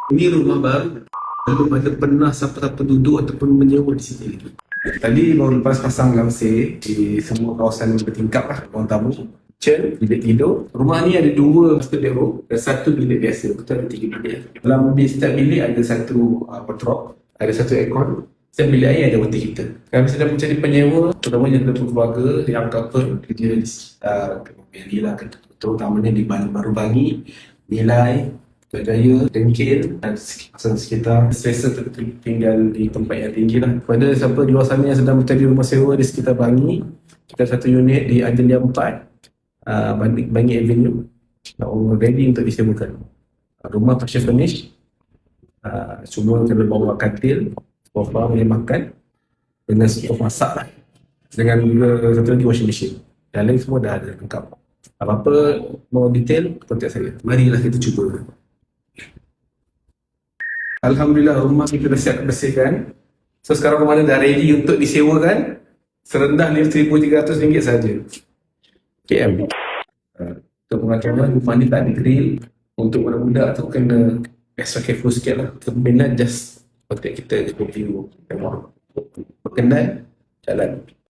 Ini rumah baru. Belum ada pernah siapa-siapa duduk ataupun menyewa di sini lagi. Tadi baru lepas pasang langsir di semua kawasan bertingkap lah, ruang tamu, kitchen, bilik tidur. Rumah ni ada dua master bedroom dan satu bilik biasa. Kita ada tiga bilik. Dalam setiap bilik ada satu wardrobe, ada satu aircon. Setiap bilik air ada water heater. Kami sedang mencari penyewa, terutamanya untuk keluarga yang couple kerja di sekitar Beli lah, terutamanya di Bandar Baru Bangi, Nilai, Berjaya, Dengkil dan sekitar selesa tinggal di tempat yang tinggi lah. Kepada siapa di luar sana yang sedang mencari rumah sewa di sekitar Bangi, kita ada satu unit di Adelia 4, Bangi Avenue, ready untuk disewakan. Rumah partial furnish, semua kena bawa katil, sofa, meja makan dengan stove masak lah. Dengan juga satu lagi washing machine. Dan lain semua dah ada lengkap. Apa-apa mau detail, kontak saya. Marilah kita cuba. Alhamdulillah rumah kita dah siap bersihkan. So sekarang rumah ni dah ready untuk disewakan. Serendah RM1,300 saja. KM. Untuk pengaturan rumah ni tak ada grill. Untuk budak-budak tu kena extra careful sikit lah. Keminat just kontak kita, review. Berkenan, jalan.